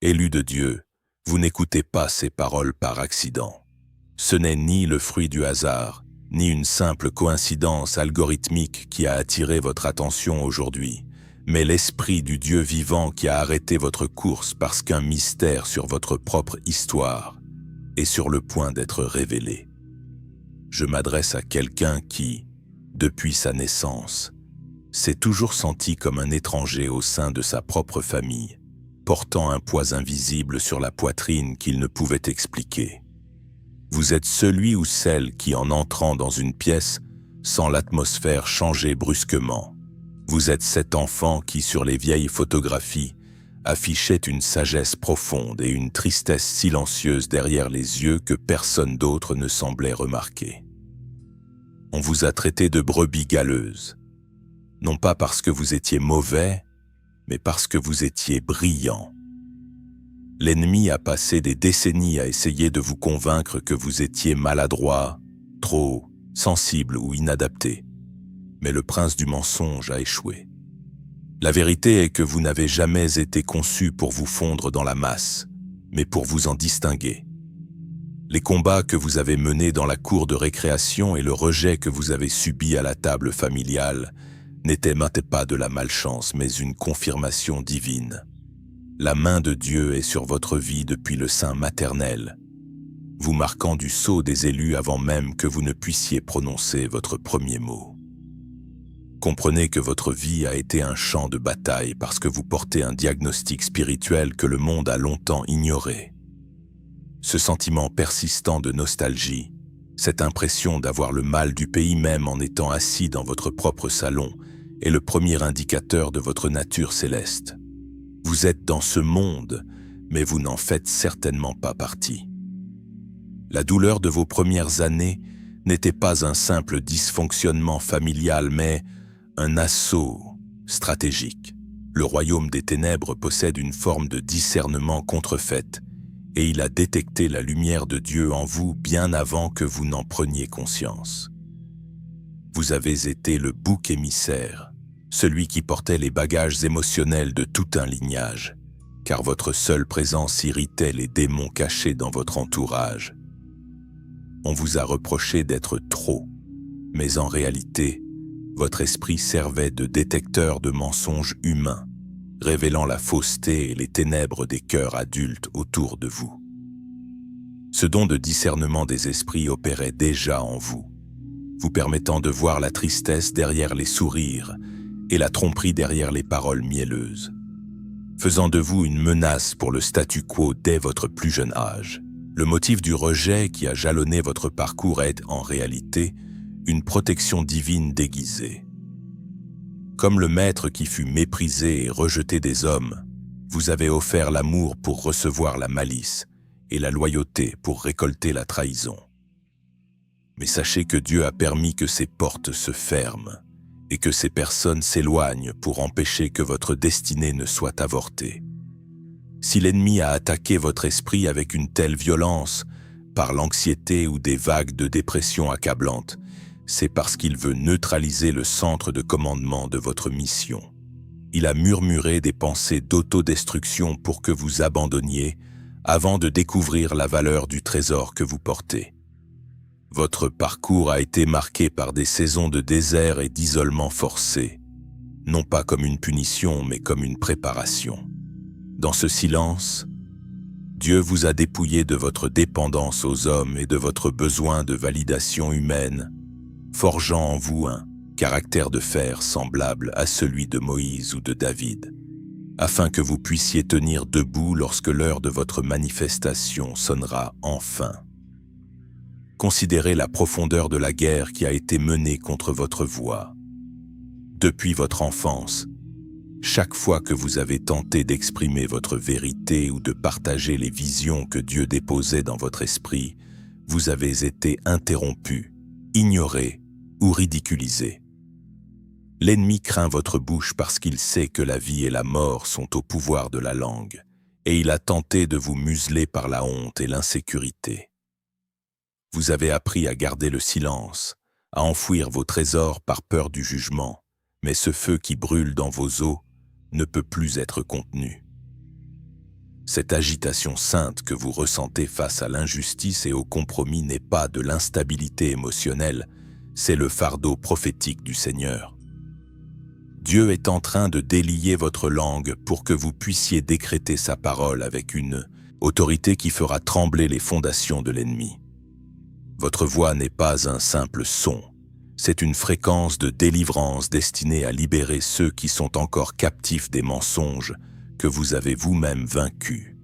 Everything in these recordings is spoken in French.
Élus de Dieu, vous n'écoutez pas ces paroles par accident. Ce n'est ni le fruit du hasard, ni une simple coïncidence algorithmique qui a attiré votre attention aujourd'hui, mais l'Esprit du Dieu vivant qui a arrêté votre course parce qu'un mystère sur votre propre histoire est sur le point d'être révélé. Je m'adresse à quelqu'un qui, depuis sa naissance, s'est toujours senti comme un étranger au sein de sa propre famille, portant un poids invisible sur la poitrine qu'il ne pouvait expliquer. Vous êtes celui ou celle qui, en entrant dans une pièce, sent l'atmosphère changer brusquement. Vous êtes cet enfant qui, sur les vieilles photographies, affichait une sagesse profonde et une tristesse silencieuse derrière les yeux que personne d'autre ne semblait remarquer. On vous a traité de brebis galeuse, non pas parce que vous étiez mauvais, mais parce que vous étiez brillant. L'ennemi a passé des décennies à essayer de vous convaincre que vous étiez maladroit, trop sensible ou inadapté. Mais le prince du mensonge a échoué. La vérité est que vous n'avez jamais été conçu pour vous fondre dans la masse, mais pour vous en distinguer. Les combats que vous avez menés dans la cour de récréation et le rejet que vous avez subi à la table familiale n'étaient pas de la malchance, mais une confirmation divine. La main de Dieu est sur votre vie depuis le sein maternel, vous marquant du sceau des élus avant même que vous ne puissiez prononcer votre premier mot. Comprenez que votre vie a été un champ de bataille parce que vous portez un diagnostic spirituel que le monde a longtemps ignoré. Ce sentiment persistant de nostalgie, cette impression d'avoir le mal du pays même en étant assis dans votre propre salon, est le premier indicateur de votre nature céleste. Vous êtes dans ce monde, mais vous n'en faites certainement pas partie. La douleur de vos premières années n'était pas un simple dysfonctionnement familial, mais un assaut stratégique. Le royaume des ténèbres possède une forme de discernement contrefaite, et il a détecté la lumière de Dieu en vous bien avant que vous n'en preniez conscience. Vous avez été le bouc émissaire, celui qui portait les bagages émotionnels de tout un lignage, car votre seule présence irritait les démons cachés dans votre entourage. On vous a reproché d'être trop, mais en réalité, votre esprit servait de détecteur de mensonges humains, révélant la fausseté et les ténèbres des cœurs adultes autour de vous. Ce don de discernement des esprits opérait déjà en vous, vous permettant de voir la tristesse derrière les sourires et la tromperie derrière les paroles mielleuses, faisant de vous une menace pour le statu quo dès votre plus jeune âge. Le motif du rejet qui a jalonné votre parcours est, en réalité, une protection divine déguisée. Comme le maître qui fut méprisé et rejeté des hommes, vous avez offert l'amour pour recevoir la malice et la loyauté pour récolter la trahison. Mais sachez que Dieu a permis que ces portes se ferment et que ces personnes s'éloignent pour empêcher que votre destinée ne soit avortée. Si l'ennemi a attaqué votre esprit avec une telle violence, par l'anxiété ou des vagues de dépression accablantes, c'est parce qu'il veut neutraliser le centre de commandement de votre mission. Il a murmuré des pensées d'autodestruction pour que vous abandonniez avant de découvrir la valeur du trésor que vous portez. Votre parcours a été marqué par des saisons de désert et d'isolement forcé, non pas comme une punition, mais comme une préparation. Dans ce silence, Dieu vous a dépouillé de votre dépendance aux hommes et de votre besoin de validation humaine, forgeant en vous un caractère de fer semblable à celui de Moïse ou de David, afin que vous puissiez tenir debout lorsque l'heure de votre manifestation sonnera enfin. Considérez la profondeur de la guerre qui a été menée contre votre voix. Depuis votre enfance, chaque fois que vous avez tenté d'exprimer votre vérité ou de partager les visions que Dieu déposait dans votre esprit, vous avez été interrompu, ignoré ou ridiculisé. L'ennemi craint votre bouche parce qu'il sait que la vie et la mort sont au pouvoir de la langue, et il a tenté de vous museler par la honte et l'insécurité. Vous avez appris à garder le silence, à enfouir vos trésors par peur du jugement, mais ce feu qui brûle dans vos os ne peut plus être contenu. Cette agitation sainte que vous ressentez face à l'injustice et au compromis n'est pas de l'instabilité émotionnelle, c'est le fardeau prophétique du Seigneur. Dieu est en train de délier votre langue pour que vous puissiez décréter sa parole avec une autorité qui fera trembler les fondations de l'ennemi. Votre voix n'est pas un simple son, c'est une fréquence de délivrance destinée à libérer ceux qui sont encore captifs des mensonges que vous avez vous-même vaincus.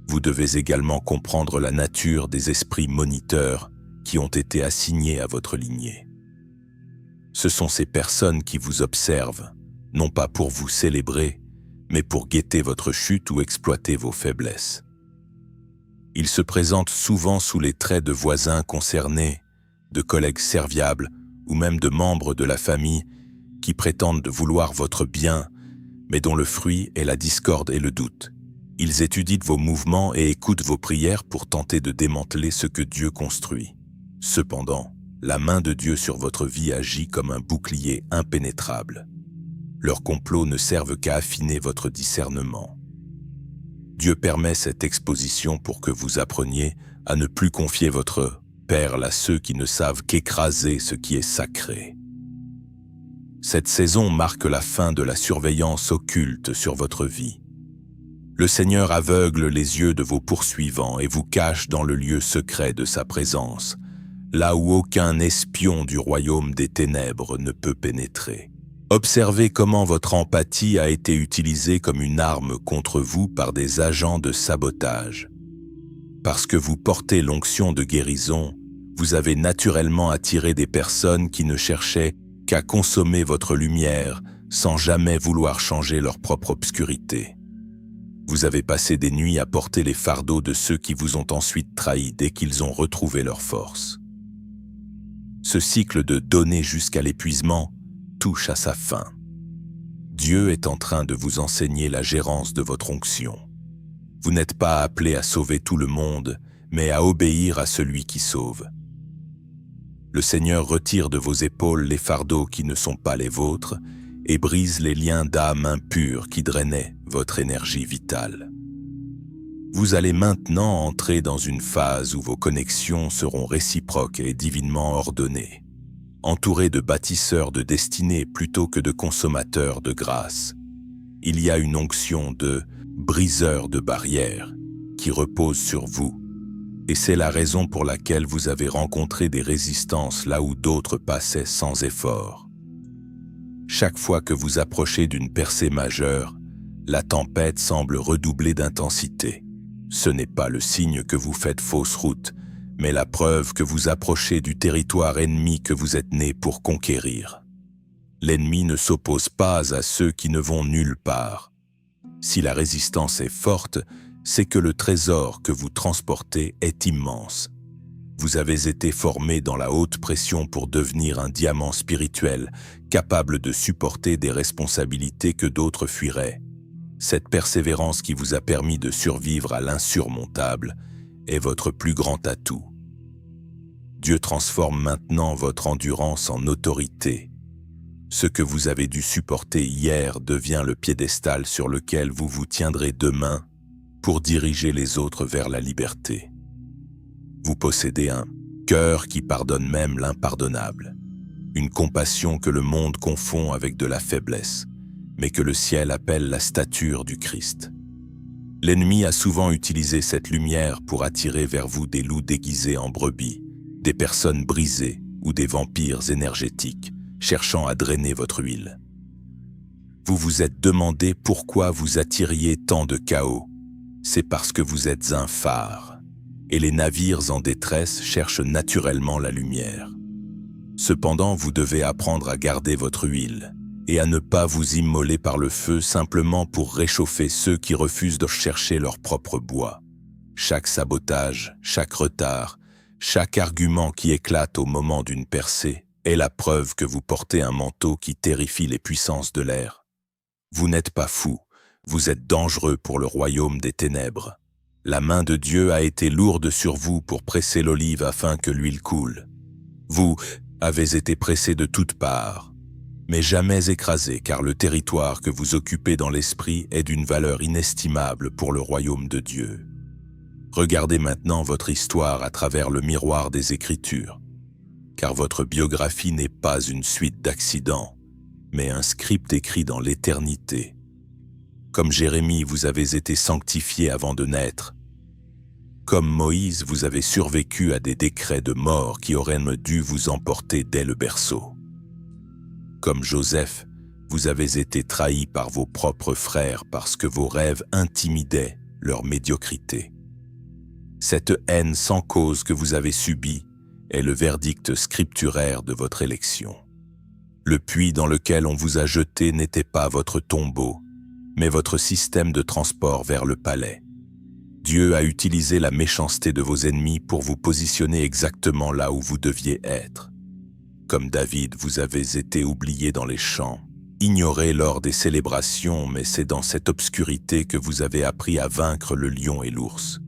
Vous devez également comprendre la nature des esprits moniteurs qui ont été assignés à votre lignée. Ce sont ces personnes qui vous observent, non pas pour vous célébrer, mais pour guetter votre chute ou exploiter vos faiblesses. Ils se présentent souvent sous les traits de voisins concernés, de collègues serviables ou même de membres de la famille qui prétendent vouloir votre bien, mais dont le fruit est la discorde et le doute. Ils étudient vos mouvements et écoutent vos prières pour tenter de démanteler ce que Dieu construit. Cependant, la main de Dieu sur votre vie agit comme un bouclier impénétrable. Leurs complots ne servent qu'à affiner votre discernement. Dieu permet cette exposition pour que vous appreniez à ne plus confier votre perle à ceux qui ne savent qu'écraser ce qui est sacré. Cette saison marque la fin de la surveillance occulte sur votre vie. Le Seigneur aveugle les yeux de vos poursuivants et vous cache dans le lieu secret de sa présence, là où aucun espion du royaume des ténèbres ne peut pénétrer. Observez comment votre empathie a été utilisée comme une arme contre vous par des agents de sabotage. Parce que vous portez l'onction de guérison, vous avez naturellement attiré des personnes qui ne cherchaient qu'à consommer votre lumière sans jamais vouloir changer leur propre obscurité. Vous avez passé des nuits à porter les fardeaux de ceux qui vous ont ensuite trahis dès qu'ils ont retrouvé leur force. Ce cycle de donner jusqu'à l'épuisement touche à sa fin. Dieu est en train de vous enseigner la gérance de votre onction. Vous n'êtes pas appelé à sauver tout le monde, mais à obéir à celui qui sauve. Le Seigneur retire de vos épaules les fardeaux qui ne sont pas les vôtres et brise les liens d'âme impurs qui drainaient votre énergie vitale. Vous allez maintenant entrer dans une phase où vos connexions seront réciproques et divinement ordonnées, entourés de bâtisseurs de destinée plutôt que de consommateurs de grâce. Il y a une onction de briseur de barrières qui repose sur vous, et c'est la raison pour laquelle vous avez rencontré des résistances là où d'autres passaient sans effort. Chaque fois que vous approchez d'une percée majeure, la tempête semble redoubler d'intensité. Ce n'est pas le signe que vous faites fausse route, mais la preuve que vous approchez du territoire ennemi que vous êtes né pour conquérir. L'ennemi ne s'oppose pas à ceux qui ne vont nulle part. Si la résistance est forte, c'est que le trésor que vous transportez est immense. Vous avez été formé dans la haute pression pour devenir un diamant spirituel, capable de supporter des responsabilités que d'autres fuiraient. Cette persévérance qui vous a permis de survivre à l'insurmontable est votre plus grand atout. Dieu transforme maintenant votre endurance en autorité. Ce que vous avez dû supporter hier devient le piédestal sur lequel vous vous tiendrez demain pour diriger les autres vers la liberté. Vous possédez un cœur qui pardonne même l'impardonnable, une compassion que le monde confond avec de la faiblesse, mais que le ciel appelle la stature du Christ. L'ennemi a souvent utilisé cette lumière pour attirer vers vous des loups déguisés en brebis, des personnes brisées ou des vampires énergétiques, cherchant à drainer votre huile. Vous vous êtes demandé pourquoi vous attiriez tant de chaos. C'est parce que vous êtes un phare, et les navires en détresse cherchent naturellement la lumière. Cependant, vous devez apprendre à garder votre huile et à ne pas vous immoler par le feu simplement pour réchauffer ceux qui refusent de chercher leur propre bois. Chaque sabotage, chaque retard, chaque argument qui éclate au moment d'une percée est la preuve que vous portez un manteau qui terrifie les puissances de l'air. Vous n'êtes pas fou, vous êtes dangereux pour le royaume des ténèbres. La main de Dieu a été lourde sur vous pour presser l'olive afin que l'huile coule. Vous avez été pressé de toutes parts. mais jamais écrasé, car le territoire que vous occupez dans l'esprit est d'une valeur inestimable pour le royaume de Dieu. Regardez maintenant votre histoire à travers le miroir des Écritures, car votre biographie n'est pas une suite d'accidents, mais un script écrit dans l'éternité. Comme Jérémie, vous avez été sanctifié avant de naître. Comme Moïse, vous avez survécu à des décrets de mort qui auraient dû vous emporter dès le berceau. Comme Joseph, vous avez été trahi par vos propres frères parce que vos rêves intimidaient leur médiocrité. Cette haine sans cause que vous avez subie est le verdict scripturaire de votre élection. Le puits dans lequel on vous a jeté n'était pas votre tombeau, mais votre système de transport vers le palais. Dieu a utilisé la méchanceté de vos ennemis pour vous positionner exactement là où vous deviez être. Comme David, vous avez été oublié dans les champs, ignoré lors des célébrations, mais c'est dans cette obscurité que vous avez appris à vaincre le lion et l'ours.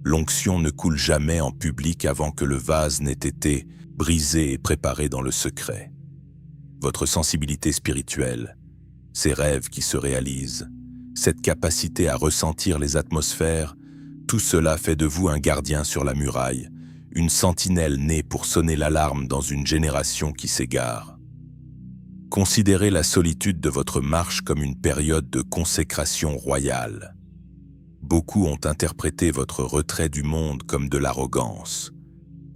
L'onction ne coule jamais en public avant que le vase n'ait été brisé et préparé dans le secret. Votre sensibilité spirituelle, ces rêves qui se réalisent, cette capacité à ressentir les atmosphères, tout cela fait de vous un gardien sur la muraille, une sentinelle née pour sonner l'alarme dans une génération qui s'égare. Considérez la solitude de votre marche comme une période de consécration royale. Beaucoup ont interprété votre retrait du monde comme de l'arrogance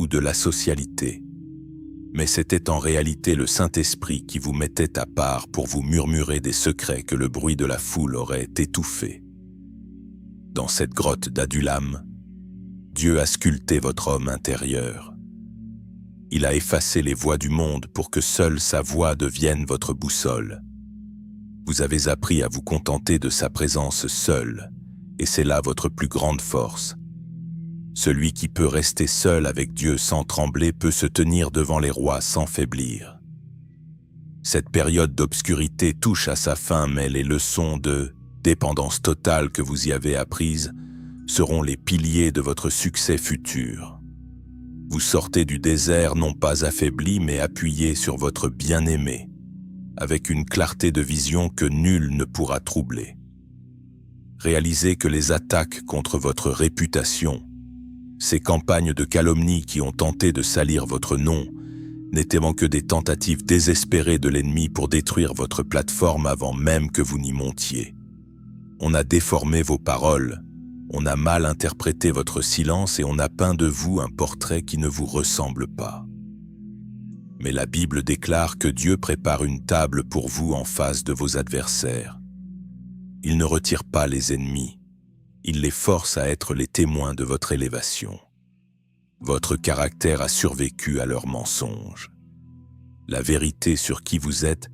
ou de l'asocialité, mais c'était en réalité le Saint-Esprit qui vous mettait à part pour vous murmurer des secrets que le bruit de la foule aurait étouffés. Dans cette grotte d'Adulam, Dieu a sculpté votre homme intérieur. Il a effacé les voix du monde pour que seule sa voix devienne votre boussole. Vous avez appris à vous contenter de sa présence seule, et c'est là votre plus grande force. Celui qui peut rester seul avec Dieu sans trembler peut se tenir devant les rois sans faiblir. Cette période d'obscurité touche à sa fin, mais les leçons de dépendance totale que vous y avez apprises seront les piliers de votre succès futur. Vous sortez du désert non pas affaibli mais appuyé sur votre bien-aimé, avec une clarté de vision que nul ne pourra troubler. Réalisez que les attaques contre votre réputation, ces campagnes de calomnie qui ont tenté de salir votre nom, n'étaient que des tentatives désespérées de l'ennemi pour détruire votre plateforme avant même que vous n'y montiez. On a déformé vos paroles, on a mal interprété votre silence et on a peint de vous un portrait qui ne vous ressemble pas. Mais la Bible déclare que Dieu prépare une table pour vous en face de vos adversaires. Il ne retire pas les ennemis, il les force à être les témoins de votre élévation. Votre caractère a survécu à leurs mensonges. La vérité sur qui vous êtes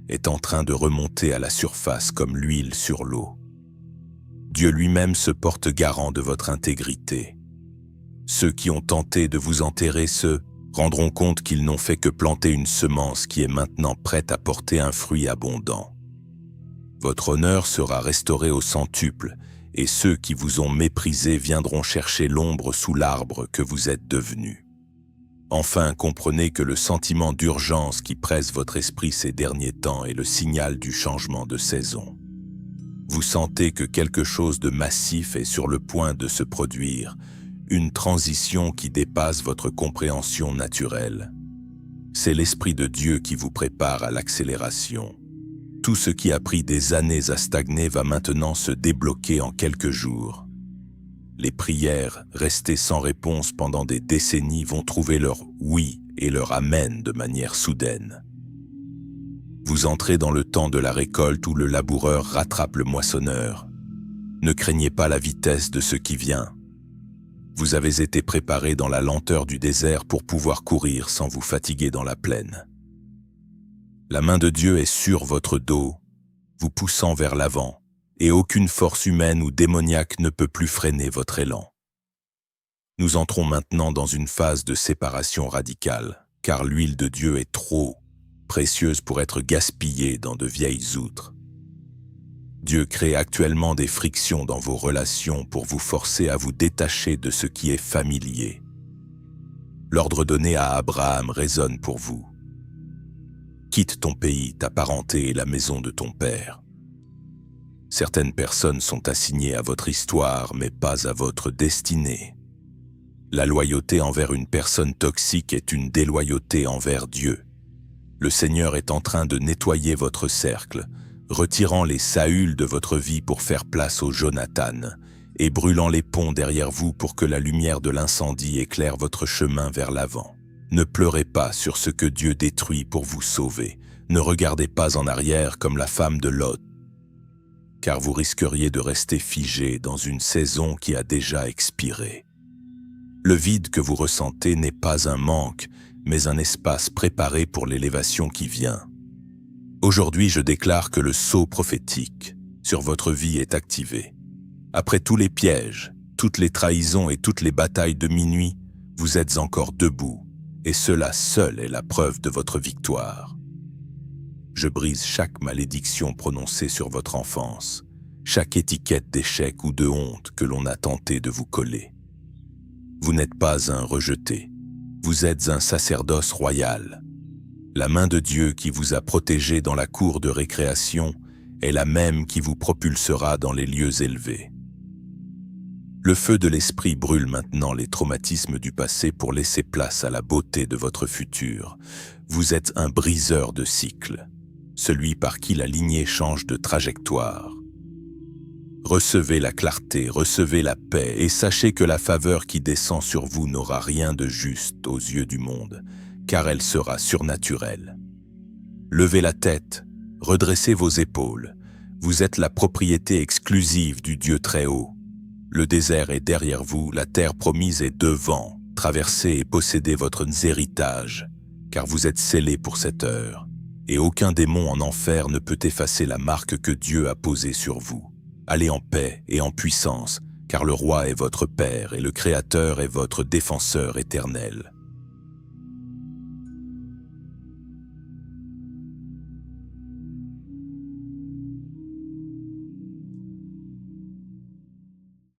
est en train de remonter à la surface comme l'huile sur l'eau. Dieu lui-même se porte garant de votre intégrité. Ceux qui ont tenté de vous enterrer se rendront compte qu'ils n'ont fait que planter une semence qui est maintenant prête à porter un fruit abondant. Votre honneur sera restauré au centuple, et ceux qui vous ont méprisé viendront chercher l'ombre sous l'arbre que vous êtes devenu. Enfin, comprenez que le sentiment d'urgence qui presse votre esprit ces derniers temps est le signal du changement de saison. Vous sentez que quelque chose de massif est sur le point de se produire, une transition qui dépasse votre compréhension naturelle. C'est l'Esprit de Dieu qui vous prépare à l'accélération. Tout ce qui a pris des années à stagner va maintenant se débloquer en quelques jours. Les prières restées sans réponse pendant des décennies vont trouver leur oui et leur amen de manière soudaine. Vous entrez dans le temps de la récolte où le laboureur rattrape le moissonneur. Ne craignez pas la vitesse de ce qui vient. Vous avez été préparé dans la lenteur du désert pour pouvoir courir sans vous fatiguer dans la plaine. La main de Dieu est sur votre dos, vous poussant vers l'avant, et aucune force humaine ou démoniaque ne peut plus freiner votre élan. Nous entrons maintenant dans une phase de séparation radicale, car l'huile de Dieu est trop précieuse pour être gaspillée dans de vieilles outres. Dieu crée actuellement des frictions dans vos relations pour vous forcer à vous détacher de ce qui est familier. L'ordre donné à Abraham résonne pour vous. quitte ton pays, ta parenté et la maison de ton père. Certaines personnes sont assignées à votre histoire, mais pas à votre destinée. La loyauté envers une personne toxique est une déloyauté envers Dieu. Le Seigneur est en train de nettoyer votre cercle, retirant les Saül de votre vie pour faire place au Jonathan, et brûlant les ponts derrière vous pour que la lumière de l'incendie éclaire votre chemin vers l'avant. Ne pleurez pas sur ce que Dieu détruit pour vous sauver. Ne regardez pas en arrière comme la femme de Lot, car vous risqueriez de rester figé dans une saison qui a déjà expiré. Le vide que vous ressentez n'est pas un manque, mais un espace préparé pour l'élévation qui vient. Aujourd'hui, je déclare que le sceau prophétique sur votre vie est activé. Après tous les pièges, toutes les trahisons et toutes les batailles de minuit, vous êtes encore debout, et cela seul est la preuve de votre victoire. Je brise chaque malédiction prononcée sur votre enfance, chaque étiquette d'échec ou de honte que l'on a tenté de vous coller. Vous n'êtes pas un rejeté, vous êtes un sacerdoce royal. La main de Dieu qui vous a protégé dans la cour de récréation est la même qui vous propulsera dans les lieux élevés. Le feu de l'esprit brûle maintenant les traumatismes du passé pour laisser place à la beauté de votre futur. Vous êtes un briseur de cycles, celui par qui la lignée change de trajectoire. Recevez la clarté, recevez la paix et sachez que la faveur qui descend sur vous n'aura rien de juste aux yeux du monde, car elle sera surnaturelle. Levez la tête, redressez vos épaules. Vous êtes la propriété exclusive du Dieu très haut. Le désert est derrière vous, la terre promise est devant. Traversez et possédez votre héritage, car vous êtes scellés pour cette heure, et aucun démon en enfer ne peut effacer la marque que Dieu a posée sur vous. Allez en paix et en puissance, car le roi est votre Père et le Créateur est votre défenseur éternel.